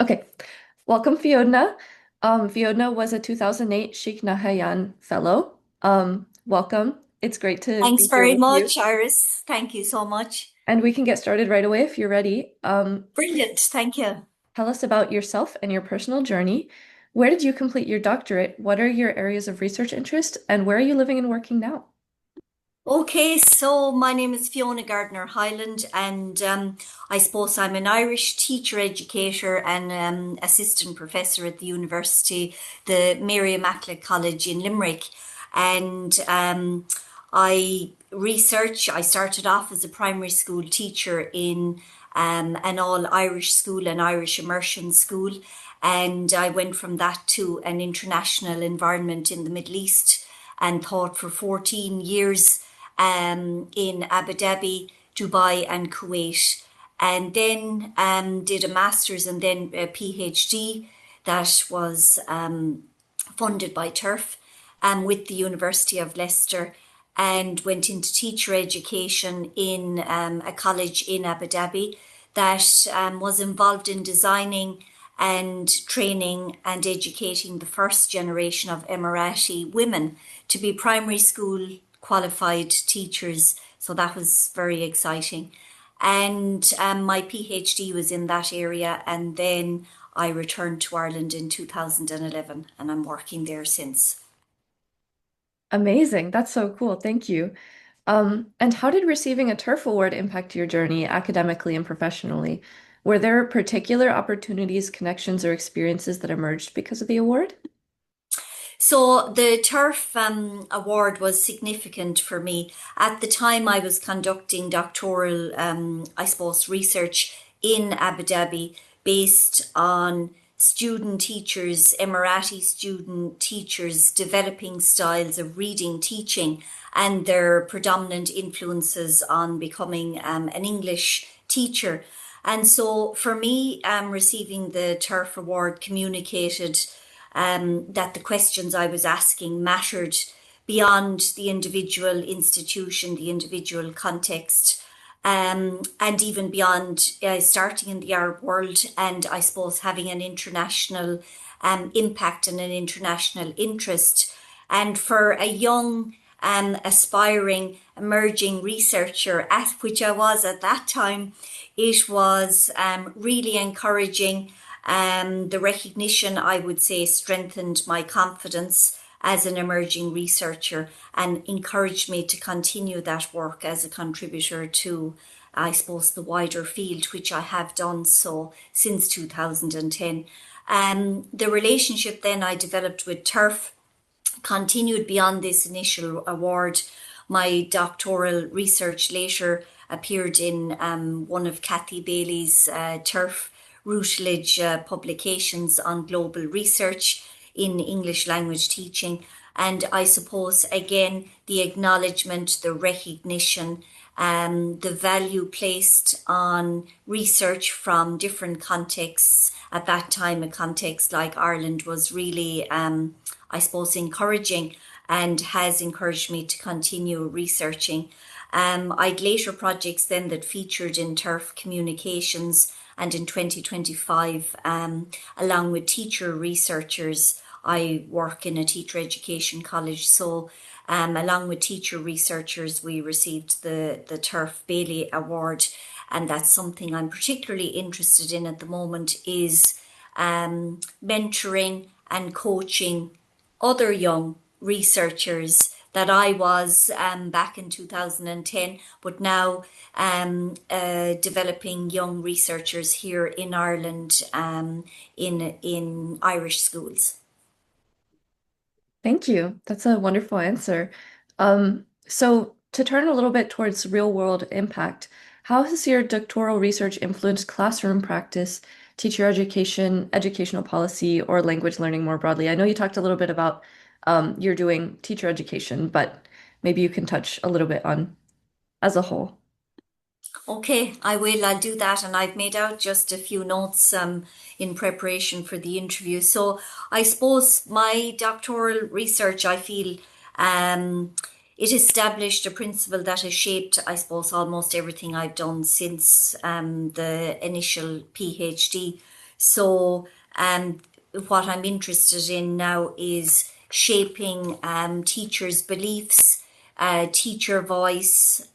Okay, welcome, Fiodhna. Fiodhna was a 2008 Sheikh Nahyan Fellow. Welcome. It's great to Thanks be here very with you. much, Iris. Thank you so much. And we can get started right away if you're ready. Brilliant. Thank you. Tell us about yourself and your personal journey. Where did you complete your doctorate? What are your areas of research interest? And where are you living and working now? Okay, so my name is Fiona Gardiner-Hyland, and I suppose I'm an Irish teacher educator and assistant professor at the university, the Mary Immaculate College in Limerick. And I started off as a primary school teacher in an all Irish school, an Irish immersion school. And I went from that to an international environment in the Middle East and taught for 14 years in Abu Dhabi, Dubai, and Kuwait. And then did a master's and then a PhD that was funded by TIRF with the University of Leicester, and went into teacher education in a college in Abu Dhabi that was involved in designing and training and educating the first generation of Emirati women to be primary school qualified teachers. So that was very exciting. And my PhD was in that area. And then I returned to Ireland in 2011, and I'm working there since. Amazing. That's so cool. Thank you. And how did receiving a TIRF award impact your journey academically and professionally? Were there particular opportunities, connections, or experiences that emerged because of the award? So the TIRF award was significant for me. At the time, I was conducting doctoral, I suppose, research in Abu Dhabi based on student teachers, Emirati student teachers, developing styles of reading, teaching, and their predominant influences on becoming an English teacher. And so for me, receiving the TIRF award communicated that the questions I was asking mattered beyond the individual institution, the individual context, and even beyond starting in the Arab world, and I suppose having an international impact and an international interest. And for a young, aspiring, emerging researcher, at which I was at that time, it was really encouraging. The recognition, I would say, strengthened my confidence as an emerging researcher and encouraged me to continue that work as a contributor to, I suppose, the wider field, which I have done so since 2010. The relationship then I developed with TIRF continued beyond this initial award. My doctoral research later appeared in one of Kathy Bailey's TIRF Routledge publications on global research in English language teaching. And I suppose, again, the acknowledgement, the recognition, the value placed on research from different contexts. At that time, a context like Ireland was really, I suppose, encouraging and has encouraged me to continue researching. I'd later projects then that featured in TIRF communications, and in 2025, along with teacher researchers, I work in a teacher education college. So along with teacher researchers, we received the TIRF Bailey Award. And that's something I'm particularly interested in at the moment, is mentoring and coaching other young researchers that I was back in 2010, but now developing young researchers here in Ireland in Irish schools. Thank you. That's a wonderful answer. So to turn a little bit towards real world impact, how has your doctoral research influenced classroom practice, teacher education, educational policy, or language learning more broadly? I know you talked a little bit about you're doing teacher education, but maybe you can touch a little bit on as a whole. Okay, I will. I'll do that. And I've made out just a few notes in preparation for the interview. So I suppose my doctoral research, I feel it established a principle that has shaped, I suppose, almost everything I've done since the initial PhD. So what I'm interested in now is shaping teachers' beliefs, teacher voice,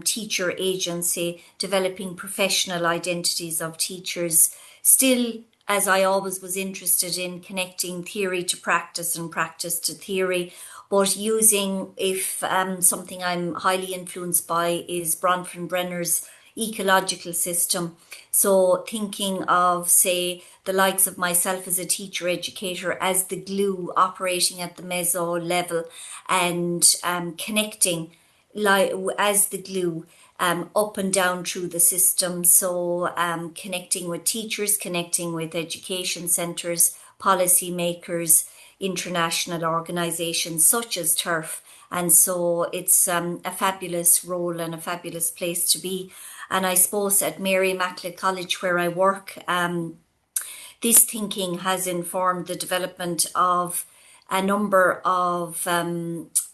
teacher agency, developing professional identities of teachers. Still, as I always was interested in connecting theory to practice and practice to theory, but using, if something I'm highly influenced by is Bronfenbrenner's ecological system. So thinking of, say, the likes of myself as a teacher educator as the glue operating at the meso level and connecting like as the glue up and down through the system. So connecting with teachers, connecting with education centres, policymakers, international organisations such as TIRF. And so it's a fabulous role and a fabulous place to be. And I suppose at Mary Immaculate College where I work, this thinking has informed the development of a number of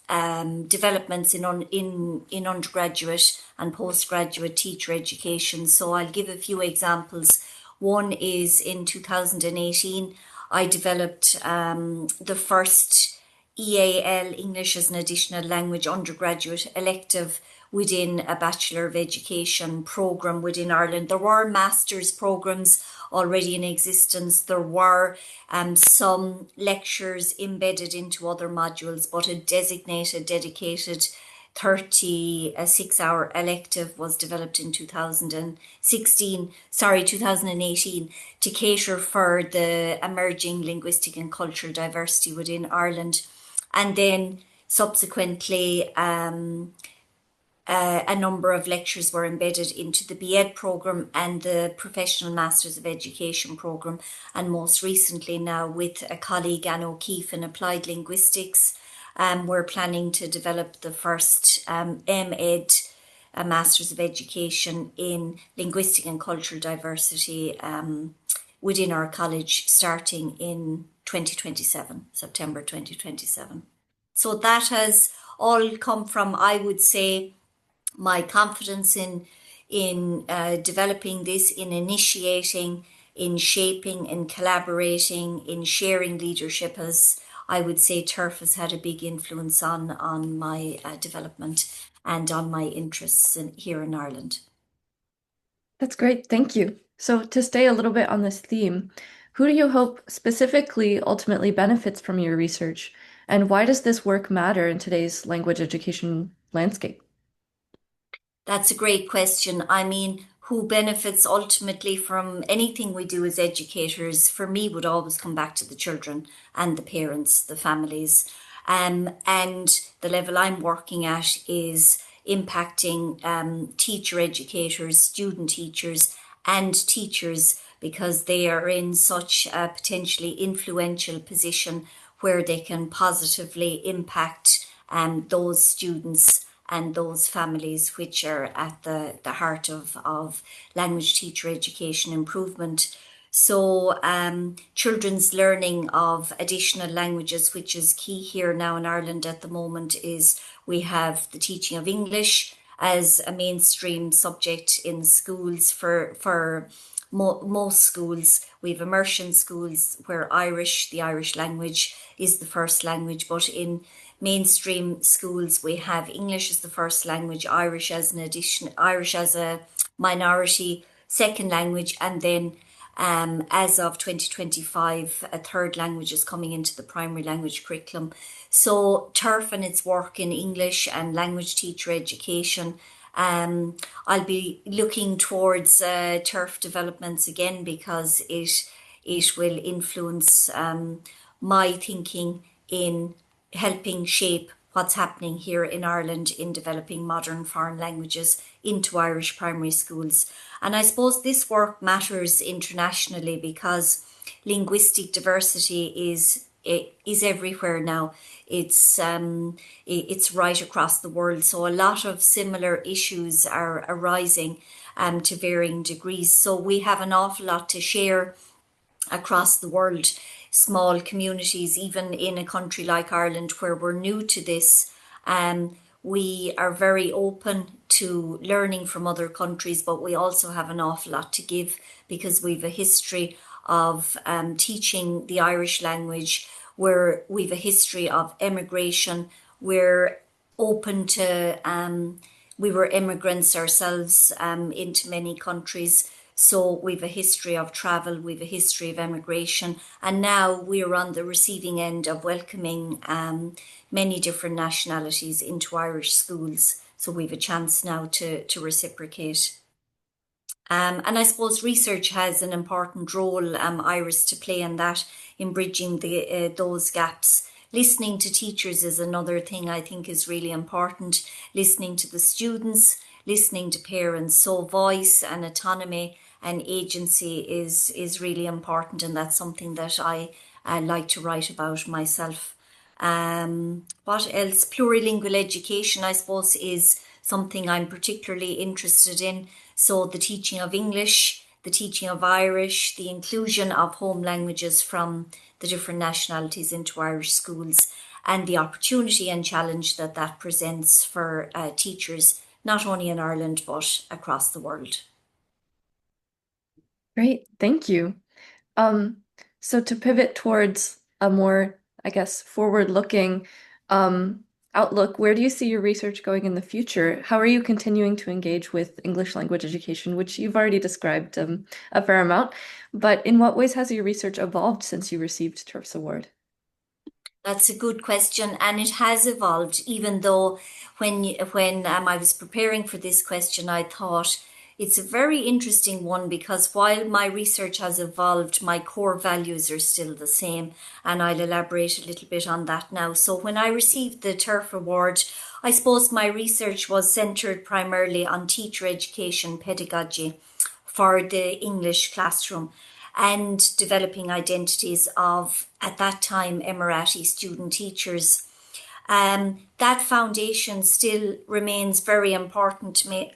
developments in undergraduate and postgraduate teacher education. So I'll give a few examples. One is in 2018, I developed the first EAL, English as an Additional Language, undergraduate elective within a Bachelor of Education programme within Ireland. There were master's programmes already in existence. There were some lectures embedded into other modules, but a designated, dedicated 36-hour elective was developed in 2018, to cater for the emerging linguistic and cultural diversity within Ireland. And then subsequently, a number of lectures were embedded into the BEd programme and the Professional Masters of Education programme, and most recently now with a colleague, Anne O'Keefe, in Applied Linguistics, we're planning to develop the first MEd, a Masters of Education in Linguistic and Cultural Diversity within our college starting in 2027, September 2027. So that has all come from, I would say, my confidence in developing this, in initiating, in shaping, in collaborating, in sharing leadership. As I would say, TIRF has had a big influence on my development and on my interests here in Ireland. That's great. Thank you. So, to stay a little bit on this theme, who do you hope specifically ultimately benefits from your research? And why does this work matter in today's language education landscape? That's a great question. I mean, who benefits ultimately from anything we do as educators, for me, would always come back to the children and the parents, the families. And the level I'm working at is impacting teacher educators, student teachers, and teachers because they are in such a potentially influential position where they can positively impact those students and those families, which are at the heart of language teacher education improvement. So children's learning of additional languages, which is key here now in Ireland at the moment, is we have the teaching of English as a mainstream subject in schools for most schools. We have immersion schools where Irish, the Irish language, is the first language, but in mainstream schools we have English as the first language, Irish as an addition, Irish as a minority second language, and then as of 2025, a third language is coming into the primary language curriculum. So TIRF and its work in English and language teacher education, I'll be looking towards TIRF developments again because it will influence my thinking in helping shape what's happening here in Ireland in developing modern foreign languages into Irish primary schools. And I suppose this work matters internationally because linguistic diversity is everywhere now. It's right across the world. So a lot of similar issues are arising to varying degrees. So we have an awful lot to share across the world. Small communities, even in a country like Ireland where we're new to this, we are very open to learning from other countries, but we also have an awful lot to give because we've a history of teaching the Irish language, where we've a history of emigration. We're open to, we were immigrants ourselves into many countries. So we've a history of travel, we've a history of emigration, and now we're on the receiving end of welcoming many different nationalities into Irish schools. So we've a chance now to reciprocate. And I suppose research has an important role, Iris, to play in that, in bridging those gaps. Listening to teachers is another thing I think is really important. Listening to the students, listening to parents. So voice and autonomy and agency is really important, and that's something that I like to write about myself. What else? Plurilingual education, I suppose, is something I'm particularly interested in. So the teaching of English, the teaching of Irish, the inclusion of home languages from the different nationalities into Irish schools, and the opportunity and challenge that that presents for teachers, not only in Ireland, but across the world. Great, thank you. Um, so to pivot towards a more, I guess, forward-looking outlook, where do you see your research going in the future? How are you continuing to engage with English language education, which you've already described a fair amount, but in what ways has your research evolved since you received TIRF's award? That's a good question, and it has evolved. Even though when I was preparing for this question, I thought it's a very interesting one, because while my research has evolved, my core values are still the same, and I'll elaborate a little bit on that now. So when I received the TIRF award, I suppose my research was centered primarily on teacher education pedagogy for the English classroom, and developing identities of, at that time, Emirati student teachers. That foundation still remains very important to me,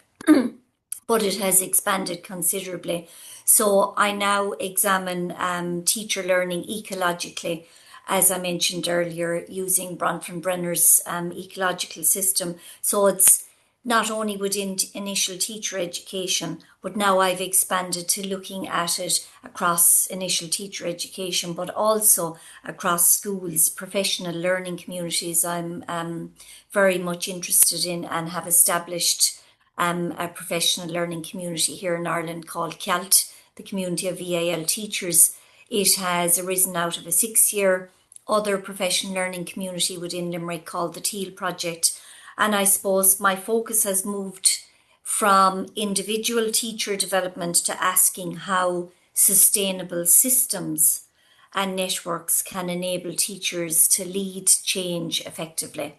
but it has expanded considerably. So I now examine teacher learning ecologically, as I mentioned earlier, using Bronfenbrenner's ecological system. So it's not only within initial teacher education, but now I've expanded to looking at it across initial teacher education, but also across schools, professional learning communities. I'm very much interested in, and have established a professional learning community here in Ireland called CEALT, the Community of EAL Teachers. It has arisen out of a 6-year other professional learning community within Limerick called the Teal Project. And I suppose my focus has moved from individual teacher development to asking how sustainable systems and networks can enable teachers to lead change effectively.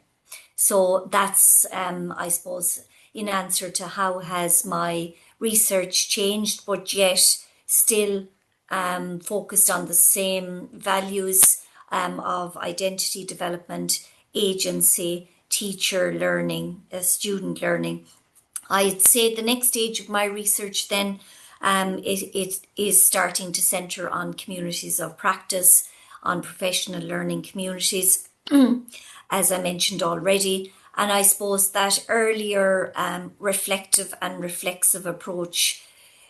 So that's, I suppose, in answer to how has my research changed, but yet still focused on the same values of identity development, agency, teacher learning, student learning. I'd say the next stage of my research then, it is starting to centre on communities of practice, on professional learning communities, as I mentioned already. And I suppose that earlier reflective and reflexive approach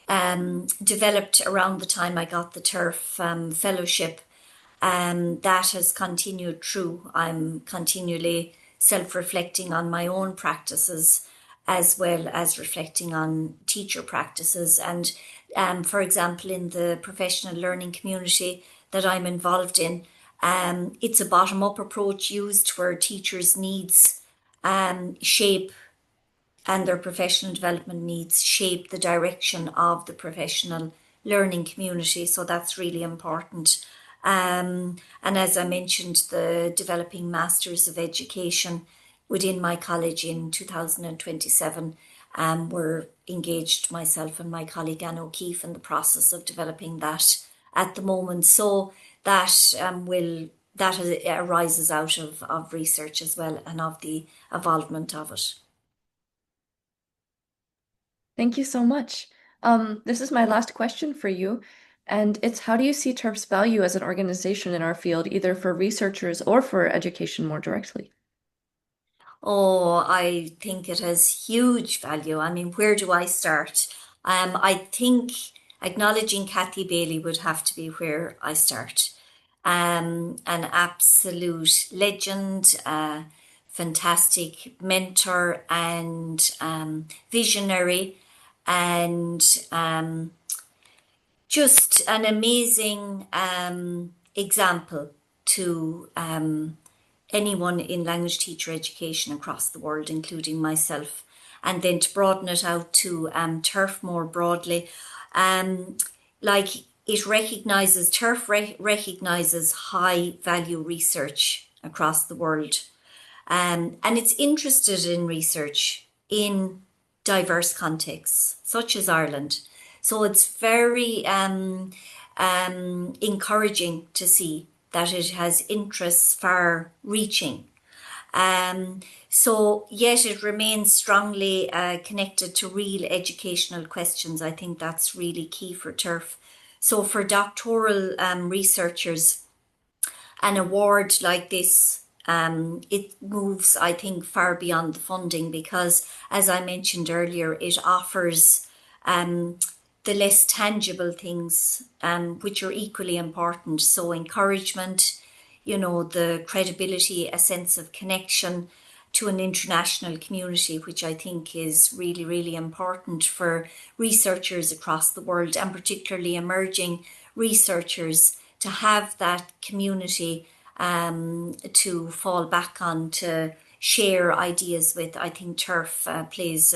developed around the time I got the TIRF fellowship. That has continued through. I'm continually self-reflecting on my own practices, as well as reflecting on teacher practices. And for example, in the professional learning community that I'm involved in, it's a bottom-up approach used where teachers' needs shape, and their professional development needs shape the direction of the professional learning community. So that's really important. And as I mentioned, the developing Masters of Education within my college in 2027, we're engaged, myself and my colleague Anne O'Keefe, in the process of developing that at the moment. So that arises out of research as well, and of the involvement of it. Thank you so much. This is my last question for you, and it's how do you see TIRF's value as an organization in our field, either for researchers or for education more directly? Oh, I think it has huge value. I mean, where do I start? I think acknowledging Kathy Bailey would have to be where I start. An absolute legend, fantastic mentor and visionary, and just an amazing example to anyone in language teacher education across the world, including myself. And then to broaden it out to TIRF more broadly, like it recognises, TIRF recognises high value research across the world. And it's interested in research in diverse contexts, such as Ireland. So it's very encouraging to see that it has interests far reaching. So yet it remains strongly connected to real educational questions. I think that's really key for TIRF. So for doctoral researchers, an award like this, it moves, I think, far beyond the funding because, as I mentioned earlier, it offers the less tangible things, which are equally important. So encouragement, the credibility, a sense of connection to an international community, which I think is really, really important for researchers across the world, and particularly emerging researchers, to have that community to fall back on, to share ideas with. I think TIRF plays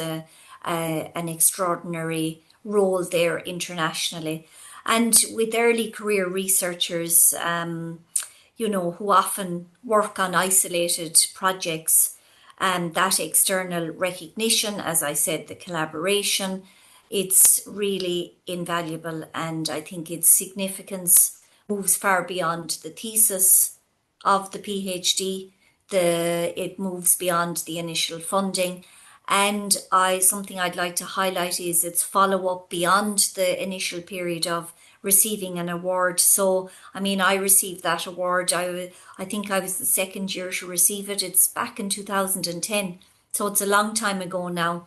an extraordinary role there internationally. And with early career researchers, who often work on isolated projects, and that external recognition, as I said, the collaboration, it's really invaluable. And I think its significance moves far beyond the thesis of the PhD. It moves beyond the initial funding. And something I'd like to highlight is its follow-up beyond the initial period of receiving an award. So, I mean, I received that award. I think I was the second year to receive it. It's back in 2010. So it's a long time ago now.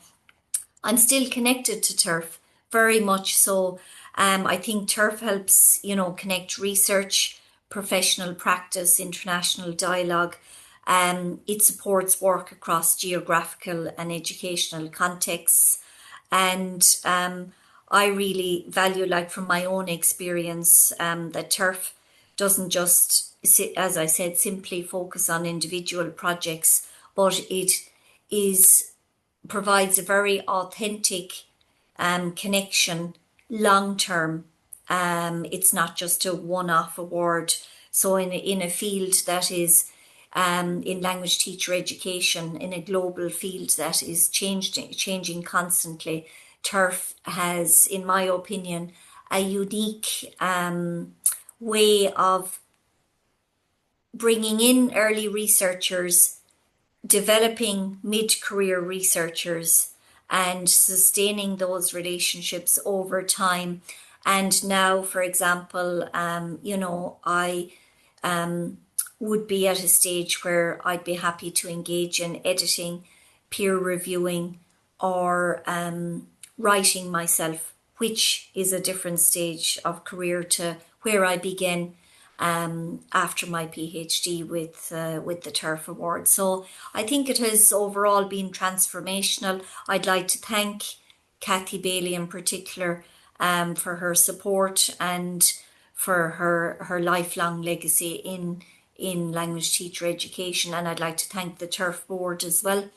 I'm still connected to TIRF, very much so. I think TIRF helps, connect research, professional practice, international dialogue. It supports work across geographical and educational contexts. And I really value, like from my own experience, that TIRF doesn't just, as I said, simply focus on individual projects, but it provides a very authentic connection long term. It's not just a one-off award. So in a field that is in language teacher education, in a global field that is changing constantly, TIRF has, in my opinion, a unique way of bringing in early researchers, developing mid-career researchers, and sustaining those relationships over time. And now, for example, I would be at a stage where I'd be happy to engage in editing, peer reviewing, or writing myself, which is a different stage of career to where I began after my PhD with the TIRF Award. So I think it has overall been transformational. I'd like to thank Kathy Bailey in particular for her support and for her lifelong legacy in language teacher education. And I'd like to thank the TIRF Board as well.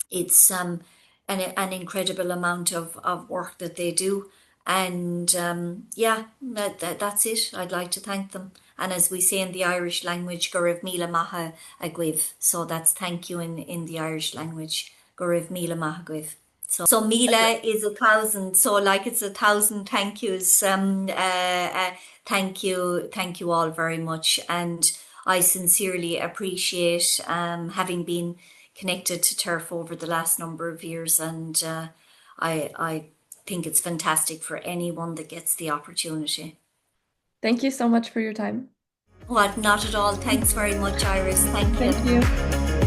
It's an incredible amount of work that they do. And that's it. I'd like to thank them. And as we say in the Irish language, go raibh míle maithe agaibh. So that's thank you in the Irish language. Go raibh míle maithe agaibh. So míle is 1,000. So like it's 1,000 thank yous. Thank you all very much. And I sincerely appreciate having been connected to TIRF over the last number of years. And I think it's fantastic for anyone that gets the opportunity. Thank you so much for your time. What? Not at all. Thanks very much, Iris. Thank Thank you. you.